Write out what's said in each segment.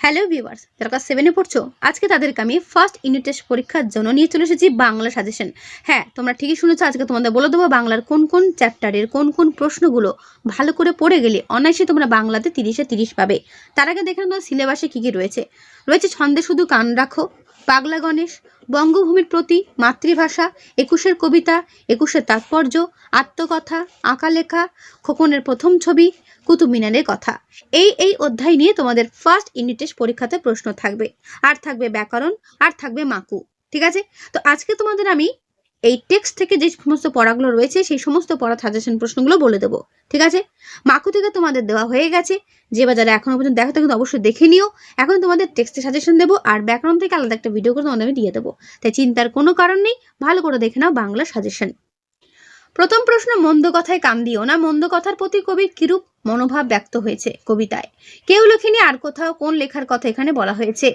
Hello viewers, যারা class 7 এ পড়ছো আজকে তাদেরকে আমি ফার্স্ট ইউনিট টেস্ট পরীক্ষার জন্য নিয়ে চলে এসেছি বাংলা সাজেশন। হ্যাঁ, তোমরা ঠিকই শুনেছো, আজকে তোমাদের বলে দেবো বাংলার কোন কোন চ্যাপ্টারের কোন কোন প্রশ্নগুলো ভালো করে পড়ে গেলে অনায়াসে তোমরা বাংলাতে 30-এ 30 পাবে। তার আগে দেখে নাও সিলেবাসে কি কি রয়েছে। ছন্দে শুধু কান রাখো, পাগলা গণেশ, বঙ্গভূমির প্রতি, মাতৃভাষা, 21-এর কবিতা, 21-এর তাৎপর্য, আত্মকথা, আঁকা লেখা, খোকনের প্রথম ছবি, কুতুব মিনারের কথা। এই অধ্যায় নিয়ে তোমাদের ফার্স্ট ইউনিট টেস্ট পরীক্ষাতে প্রশ্ন থাকবে, আর থাকবে ব্যাকরণ, আর থাকবে মাকু। ঠিক আছে, তো আজকে তোমাদের আমি এই টেক্সট থেকে যে সমস্ত পড়াগুলো রয়েছে সেই সমস্ত পড়া সাজেশন প্রশ্নগুলো বলে দেবো। ঠিক আছে, মাকু থেকে তোমাদের দেওয়া হয়ে গেছে, যে বাজারে এখনো পর্যন্ত দেখো কিন্তু অবশ্যই দেখে নিও। এখন তোমাদের টেক্সটে সাজেশন দেবো, আর ব্যাকরণ থেকে আলাদা একটা ভিডিও করে তোমাদের আমি দিয়ে দেবো, তাই চিন্তার কোনো কারণ নেই। ভালো করে দেখে নাও বাংলা সাজেশন। প্রথম প্রশ্ন, মন্দ কথায় কান দিও না। মন্দ কথার প্রতি কবির কিরূপ মনোভাব ব্যক্ত হয়েছে কবিতায়? কেউ লেখেনি, আর কোথাও কোন লেখার কথা এখানে বলা হয়েছে?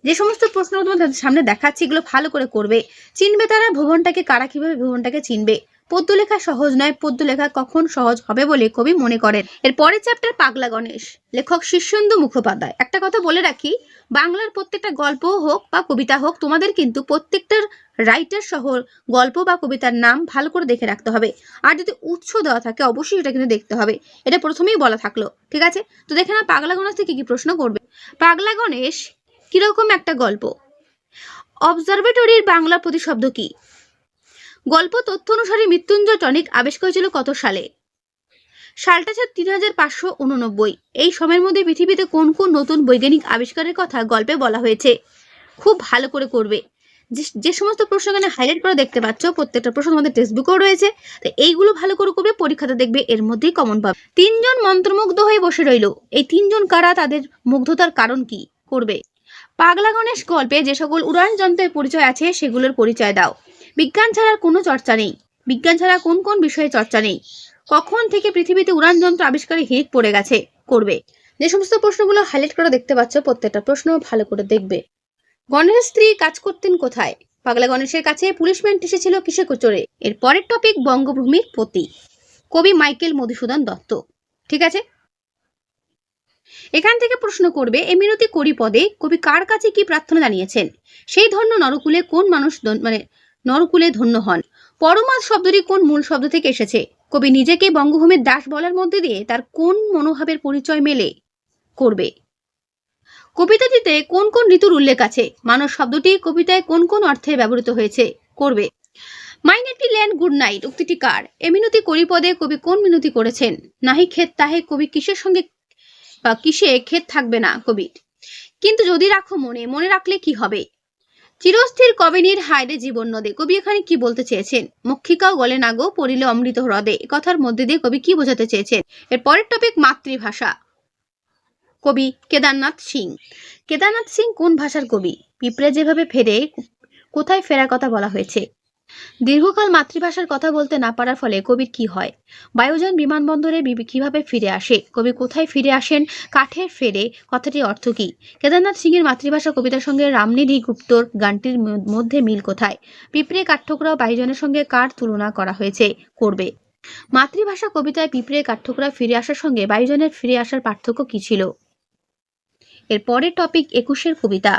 যে সমস্ত প্রশ্ন তোমাদের সামনে দেখাচ্ছি এগুলো ভালো করে করবে। চিনবে তারা ভুবনটাকে, কারা কিভাবে ভুবনটাকে চিনবে? পদ্য লেখা সহজ নয়, পদ্য লেখা কখন সহজ হবে বলে কবি মনে করেন? এর পরের চ্যাপ্টার পাগলা গণেশ, লেখক শীর্ষেন্দু মুখোপাধ্যায়। একটা কথা বলে রাখি, বাংলার প্রত্যেকটা গল্প হোক বা কবিতা হোক, তোমাদের কিন্তু প্রত্যেকটার রাইটার সহ গল্প বা কবিতার নাম ভালো করে দেখে রাখতে হবে। আর যদি উৎস দেওয়া থাকে অবশ্যই এটা কিন্তু দেখতে হবে, এটা প্রথমেই বলা থাকলো। ঠিক আছে, তো দেখে না পাগলা গণেশ থেকে কি প্রশ্ন করবে। পাগলা গণেশ কিরকম একটা গল্প? অবজারভেটরির বাংলা প্রতিশব্দ কি? গল্প তথ্য অনুসারে মৃত্যুঞ্জয় টনিক আবিষ্কার হয়েছিল কত সালে? সালটা ছিল 3589। এই সময়ের মধ্যে পৃথিবীতে কোন কোন নতুন বৈজ্ঞানিক আবিষ্কারের কথা গল্পে বলা হয়েছে? খুব ভালো করে করবে। যে সমস্ত প্রশ্ন এখানে হাইলাইট করে দেখতে পাচ্ছ প্রত্যেকটা প্রশ্ন তোমাদের টেক্সট বুকেও রয়েছে, তো এইগুলো ভালো করে করবে, পরীক্ষাতে দেখবে এর মধ্যেই কমন পাবে। তিনজন মন্ত্রমুগ্ধ হয়ে বসে রইল, এই তিনজন কারা? তাদের মুগ্ধতার কারণ কি? করবে। পাগলা গণেশ গল্পে যে সকল উড়ান যন্ত্রের পরিচয় আছে সেগুলোর পরিচয় দাও। বিজ্ঞান ছাড়া কোনো চর্চা নেই। বিজ্ঞান ছাড়া কোন কোন বিষয়ে চর্চা নেই? কখন থেকে পৃথিবীতে উড়ান যন্ত্র আবিষ্কারে হিড়িক পড়ে গেছে? করবে। যে সমস্ত প্রশ্নগুলো হাইলাইট করে দেখতে পাচ্ছ প্রত্যেকটা প্রশ্ন ভালো করে দেখবে। গণেশের স্ত্রী কাজ করতেন কোথায়? পাগলা গণেশের কাছে পুলিশম্যান এসেছিল কিসে চড়ে? এর পরের টপিক বঙ্গভূমির প্রতি, কবি মাইকেল মধুসূদন দত্ত। ঠিক আছে, এখান থেকে প্রশ্ন করবে, এ মিনতি করি পদে কবি কার কাছে কি প্রার্থনা জানিয়েছেন? সেই ধন্য নরকুলে কোন মানুষ নরকুলে ধন্য হন? পরমাদ শব্দটি কোন মূল শব্দ থেকে এসেছে? কবি নিজেকে বঙ্গভূমির দাস বলার মধ্যে দিয়ে তার কোন মনোভাবের পরিচয় মেলে? করবে। কবিতাটিতে কোন কোন ঋতুর উল্লেখ আছে? মানস শব্দটি কবিতায় কোন কোন অর্থে ব্যবহৃত হয়েছে? করবে। মাই নেটি ল্যান্ড গুড নাইট উক্তিটি কার? এ মিনতি করি পদে কবি কোন মিনতি করেছেন? নাহি ক্ষেত তাহে কবি কিসের সঙ্গে বা কিসে ক্ষেত থাকবে না কবির? কিন্তু যদি রাখো মনে, মনে রাখলে কি হবে? চিরস্থির কবে নীর হায়রে জীবন নদে, কবি এখানে কি বলতে চেয়েছেন? মক্ষিকাও গলে না গো পড়িলে অমৃত হ্রদে, কথার মধ্যে দিয়ে কবি কি বোঝাতে চেয়েছেন? এর পরের টপিক মাতৃভাষা, কবি কেদারনাথ সিং। কেদারনাথ সিং কোন ভাষার কবি? পিঁপড়ে যেভাবে ফেরে, কোথায় ফেরার কথা বলা হয়েছে? দীর্ঘকাল মাতৃভাষার কথা বলতে না পারার ফলে কবির কি হয়? বায়ুযান বিমানবন্দরে কিভাবে ফিরে আসে? কবি কোথায় ফিরে আসেন? কাঠের ফেরে কথাটির অর্থ কি? কেদারনাথ সিং এর মাতৃভাষা কবিতার সঙ্গে রামনিধি গুপ্তর গানটির মধ্যে মিল কোথায়? পিঁপড়ে কাঠঠোকরা বায়ুযানের সঙ্গে কার তুলনা করা হয়েছে? করবে। মাতৃভাষা কবিতায় পিঁপড়ে কাঠঠোকরা ফিরে আসার সঙ্গে বায়ুযানের ফিরে আসার পার্থক্য কি ছিল? এর পরের টপিক 21-এর কবিতা,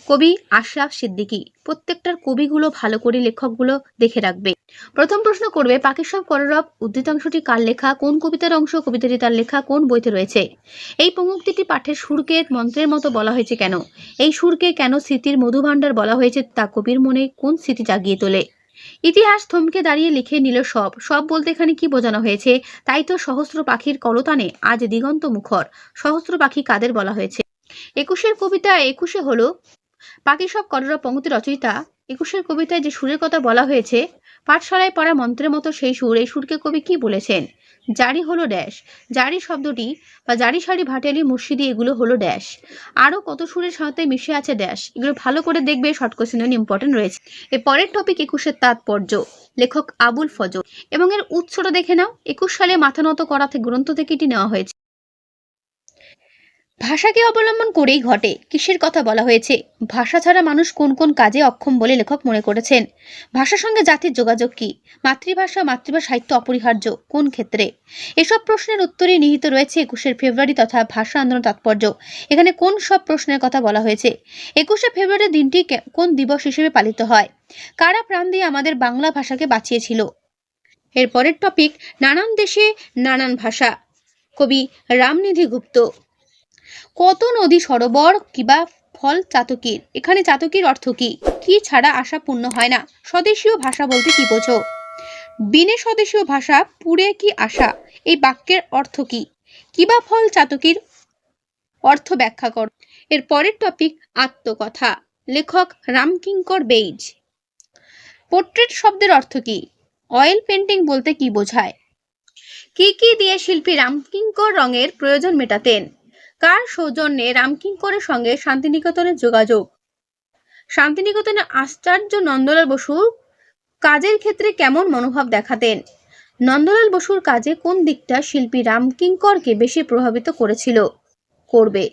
কবি আশরাফ সিদ্দিকী। প্রত্যেকটার কবিগুলো ভালো করে লেখকগুলো দেখে রাখবে। প্রথম প্রশ্ন করবে, পাখির সব কলরব উদ্ধৃতাংশটি কার লেখা? কোন কবিতার অংশ? কবিতাটি তার লেখা কোন বইতে রয়েছে? এই পঙ্ক্তিটি পাঠের সুরকে মন্ত্রের মতো বলা হয়েছে কেন? এই সুরকে কেন স্মৃতির মধুভাণ্ডার বলা হয়েছে? তা কবির মনে কোন স্মৃতি জাগিয়ে তোলে? ইতিহাস থমকে দাঁড়িয়ে লিখে নিল সব। সব বলতে এখানে কি বোঝানো হয়েছে? তাই তো সহস্র পাখির কলতানে আজ দিগন্ত মুখর। সহস্র পাখি কাদের বলা হয়েছে? 21-এর কবিতা 21-এ হলো পাখি সব কলরব পঙ্ক্তি রচয়িতা। 21-এর কবিতায় যে সুরের কথা বলা হয়েছে পাঠশালায় পড়া মন্ত্রের মতো সেই সুর, এই সুরকে কবি কি বলেছেন? জারি হলো ড্যাশ। জারি শব্দটি বা জারি সারি ভাটিয়ালি মুর্শিদি এগুলো হলো ড্যাশ। আরো কত সুরের সাথে মিশে আছে ড্যাশ, এগুলো ভালো করে দেখবে, শর্ট কোশ্চেন ইম্পর্টেন্ট রয়েছে। এর পরের টপিক 21-এর তাৎপর্য, লেখক আবুল ফজল, এবং এর উৎসটা দেখে নাও। 21 সালে মাথা নত করা গ্রন্থ থেকে এটি নেওয়া হয়েছে। ভাষাকে অবলম্বন করেই ঘটে কিসের কথা বলা হয়েছে? ভাষা ছাড়া মানুষ কোন কোন কাজে অক্ষম বলে লেখক মনে করেছেন? ভাষার সঙ্গে জাতির যোগাযোগ কি? মাতৃভাষা সাহিত্য অপরিহার্য কোন ক্ষেত্রে? এসব প্রশ্নের উত্তরে নিহিত রয়েছে 21শে ফেব্রুয়ারি তথা ভাষা আন্দোলন তাৎপর্য। এখানে কোন সব প্রশ্নের কথা বলা হয়েছে? 21শে ফেব্রুয়ারি দিনটি কোন দিবস হিসেবে পালিত হয়? কারা প্রাণ দিয়ে আমাদের বাংলা ভাষাকে বাঁচিয়েছিল? এরপরের টপিক, নানান দেশে নানান ভাষা, কবি রামনিধি গুপ্ত। কত নদী সরোবর কিবা ফল চাতকীর। এখানে চাতকীর অর্থ কি? কি ছাড়া আশা পূর্ণ হয় না? স্বদেশীয় ভাষা বলতে কি বোঝো? বিনে স্বদেশীয় ভাষা পুরে কি আশা? এই বাক্যের অর্থ কি? কিবা ফল চাতকীর অর্থ ব্যাখ্যা কর। এর পরের টপিক, আত্মকথা, লেখক রামকিঙ্কর বেইজ। পোর্ট্রেট শব্দের অর্থ কি? অয়েল পেন্টিং বলতে কি বোঝায়? কি কি দিয়ে শিল্পী রামকিঙ্কর রঙের প্রয়োজন মেটাতেন? কার সৌজন্যে রামকিঙ্করের সঙ্গে শান্তিনিকেতনের যোগাযোগ? শান্তিনিকেতনের আচার্য নন্দলাল বসু কাজের ক্ষেত্রে কেমন মনোভাব দেখাতেন? নন্দলাল বসুর কাজে কোন দিকটা শিল্পী রামকিঙ্করকে বেশি প্রভাবিত করেছিল? করবে।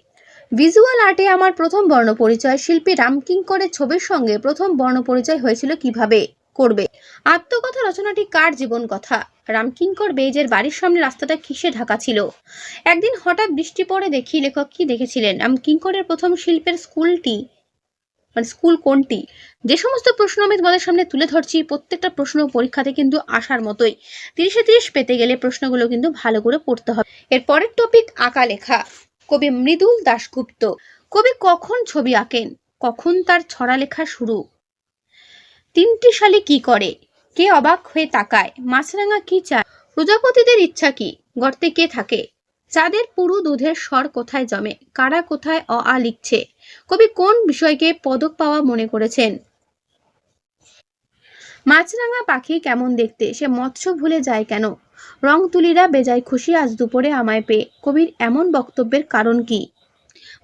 ভিজুয়াল আর্টে আমার প্রথম বর্ণ পরিচয়, শিল্পী রামকিঙ্করের ছবির সঙ্গে প্রথম বর্ণ পরিচয় হয়েছিল কিভাবে? করবে। আত্মকথা রচনাটি কার জীবন কথা? রামকিঙ্কর বেইজের বাড়ির সামনে রাস্তাটা কিসে ঢাকা ছিল? একদিন হঠাৎ বৃষ্টি পড়ে দেখি, লেখক কি দেখেছিলেন? রামকিঙ্করের প্রথম শিল্পের স্কুল কোনটি? যে সমস্ত প্রশ্ন আমি তোমাদের সামনে তুলে ধরছি প্রত্যেকটা প্রশ্ন পরীক্ষাতে কিন্তু আসার মতোই। 30-30 পেতে গেলে প্রশ্নগুলো কিন্তু ভালো করে পড়তে হবে। এর পরের টপিক, আঁকা লেখা, কবি মৃদুল দাশগুপ্ত। কবি কখন ছবি আঁকেন? কখন তার ছড়া লেখা শুরু? তিনটি শালি কি করে? কে অবাক হয়ে তাকায়? মাছরাঙা কি চায়? প্রজাপতিদের ইচ্ছা কি? গর্তে কে থাকে? চাঁদের পুরু দুধের স্বর কোথায় জমে? কারা কোথায় অ আ লিখছে? কবি কোন বিষয়কে পদক পাওয়া মনে করেছেন? মাছরাঙা পাখি কেমন দেখতে? সে মৎস্য ভুলে যায় কেন? রং তুলিরা বেজায় খুশি আজ দুপুরে আমায় পেয়ে। কবির এমন বক্তব্যের কারণ কি?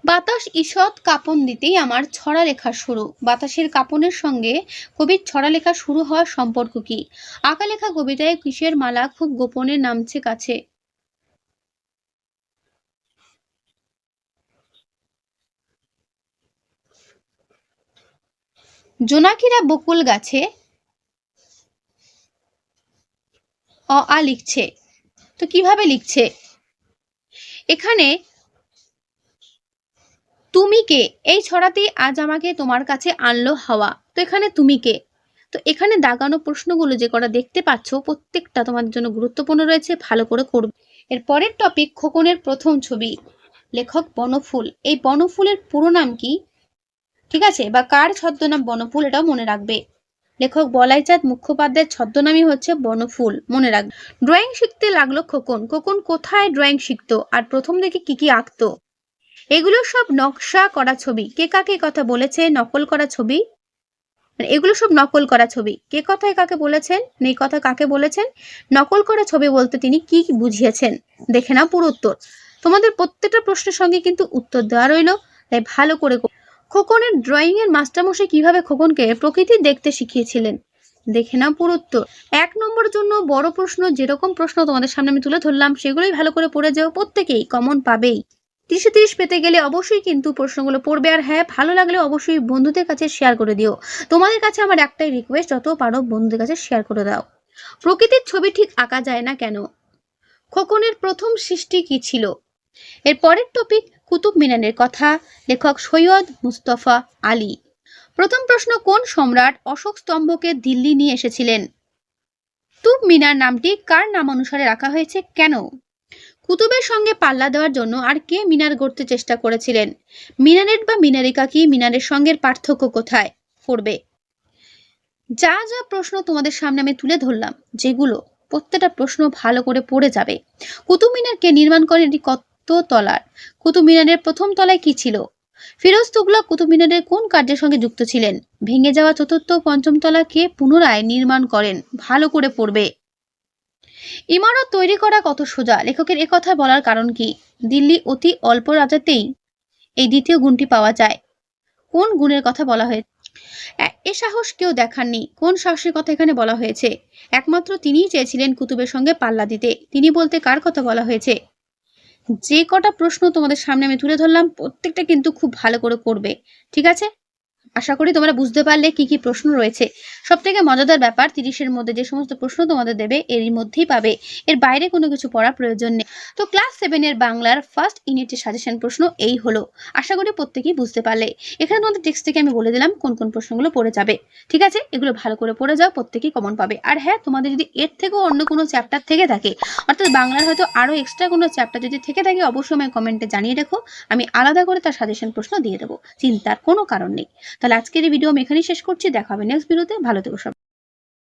বাতাস ঈষৎ কাঁপন দিতেই আমার ছড়া লেখা শুরু। বাতাসের কাঁপনের সঙ্গে কবির ছড়া লেখা শুরু হওয়ার সম্পর্ক কি? আঁকা লেখা কবিতায় কিসের মালা খুব গোপনে নামছে কাছে? জোনাকিরা বকুল গাছে অ আ লিখছে। তো কিভাবে লিখছে? এখানে তুমি কে, এই ছড়াতেই আজ আমাকে তোমার কাছে আনলো হাওয়া। তো এখানে তুমি কে? তো এখানে দাগানো প্রশ্নগুলো যে কটা দেখতে পাচ্ছ প্রত্যেকটা তোমাদের জন্য গুরুত্বপূর্ণ রয়েছে, ভালো করে করবে। এর পরের টপিক, খোকনের প্রথম ছবি, লেখক বনফুল। এই বনফুলের পুরো নাম কি? ঠিক আছে, বা কার ছদ্মনাম বনফুল এটাও মনে রাখবে। লেখক বলাইচাঁদ মুখোপাধ্যায়ের ছদ্মনামই হচ্ছে বনফুল, মনে রাখবে। ড্রয়িং শিখতে লাগলো খোকন। খোকন কোথায় ড্রয়িং শিখতো আর প্রথম থেকে কি কি আঁকতো? এগুলো সব নকশা করা ছবি। কে কাকে কথা বলেছে? নকল করা ছবি। এগুলো সব নকল করা ছবি। কে কথায় কাকে বলেছেন? এই কথা কাকে বলেছেন? নকল করা ছবি বলতে তিনি কি বুঝিয়েছেন? দেখে নাও পুরো উত্তর। তোমাদের প্রত্যেকটা প্রশ্নের সঙ্গে কিন্তু উত্তর দেওয়া রইল, তাই ভালো করে। খোকনের ড্রয়িং এর মাস্টারমশাই কিভাবে খোকনকে প্রকৃতি দেখতে শিখিয়েছিলেন? দেখে নাও পুরো উত্তর। 1 নম্বরের জন্য বড় প্রশ্ন, যেরকম প্রশ্ন তোমাদের সামনে আমি তুলে ধরলাম সেগুলোই ভালো করে পড়ে যাও, প্রত্যেকেই কমন পাবেই। 30-30 পেতে গেলে অবশ্যই কিন্তু প্রশ্নগুলো পড়বে। আর হ্যাঁ, ভালো লাগলে অবশ্যই বন্ধুদের কাছে শেয়ার করে দিও। তোমাদের কাছে আমার একটাই রিকোয়েস্ট, যত পারো বন্ধুদের কাছে শেয়ার করে দাও। প্রকৃতির ছবি ঠিক আঁকা যায় না কেন? খোকনের প্রথম সৃষ্টি কি ছিল? এর পরের টপিক, কুতুব মিনারের কথা, লেখক সৈয়দ মুস্তফা আলী। প্রথম প্রশ্ন, কোন সম্রাট অশোক স্তম্ভকে দিল্লি নিয়ে এসেছিলেন? কুতুব মিনার নামটি কার নাম অনুসারে রাখা হয়েছে, কেন? কুতুবের সঙ্গে পাল্লা দেওয়ার জন্য আর কে মিনার গড়তে চেষ্টা করেছিলেন? মিনারেট বা মিনারিকা কি? মিনারের সঙ্গে পার্থক্য কোথায়? করবে। যা যা প্রশ্ন তোমাদের সামনে আমি তুলে ধরলাম, যেগুলো প্রত্যেকটা প্রশ্ন ভালো করে পড়ে যাবে। কুতুব মিনার কে নির্মাণ করেন? এটি কত তলার? কুতুব মিনারের প্রথম তলায় কি ছিল? ফিরোজ তুগলক কুতুব মিনারের কোন কার্যের সঙ্গে যুক্ত ছিলেন? ভেঙে যাওয়া চতুর্থ ও পঞ্চম তলা কে পুনরায় নির্মাণ করেন? ভালো করে পড়বে। ইমারত তৈরি করা কত সোজা? লেখকের একথা বলার কারণ কি? দিল্লি অতি অল্প রাজাতেই এই দ্বিতীয় গুণটি পাওয়া যায়। কোন গুণের কথা বলা হয়েছে? এ সাহস কেউ দেখাননি। কোন সাহসের কথা এখানে বলা হয়েছে? একমাত্র তিনিই চেয়েছিলেন কুতুবের সঙ্গে পাল্লা দিতে। তিনি বলতে কার কথা বলা হয়েছে? যে কটা প্রশ্ন তোমাদের সামনে আমি তুলে ধরলাম প্রত্যেকটা কিন্তু খুব ভালো করে করবে। ঠিক আছে? আশা করি তোমরা বুঝতে পারলে কি কি প্রশ্ন রয়েছে। সবথেকে মজাদার ব্যাপার ৩০ এর মধ্যে যে সমস্ত প্রশ্ন তোমাদের দেবে এরই মধ্যেই পাবে। এর বাইরে কোনো কিছু পড়ার প্রয়োজন নেই। তো ক্লাস 7 এর বাংলার ফার্স্ট ইউনিটের সাজেশন প্রশ্ন এই হলো। আশা করি প্রত্যেকেই বুঝতে পারলে। এখানে তোমাদের টেক্সট থেকে আমি বলে দিলাম কোন প্রশ্নগুলো পড়ে যাবে। ঠিক আছে? এগুলো ভালো করে পড়ে যাও, প্রত্যেকেই কমন পাবে। আর হ্যাঁ, তোমাদের যদি এর থেকেও অন্য কোনো চ্যাপ্টার থেকে থাকে, অর্থাৎ বাংলার হয়তো আরো এক্সট্রা কোনো চ্যাপ্টার যদি থেকে থাকে অবশ্যই আমায় কমেন্টে জানিয়ে রেখো। আমি আলাদা করে তার সাজেশন প্রশ্ন দিয়ে দেবো। চিন্তার কোনো কারণ নেই। তাহলে আজকের এই ভিডিও আমি এখানেই শেষ করছি। দেখা হবে নেক্সট ভিডিওতে। ভালো থেকো সবাই।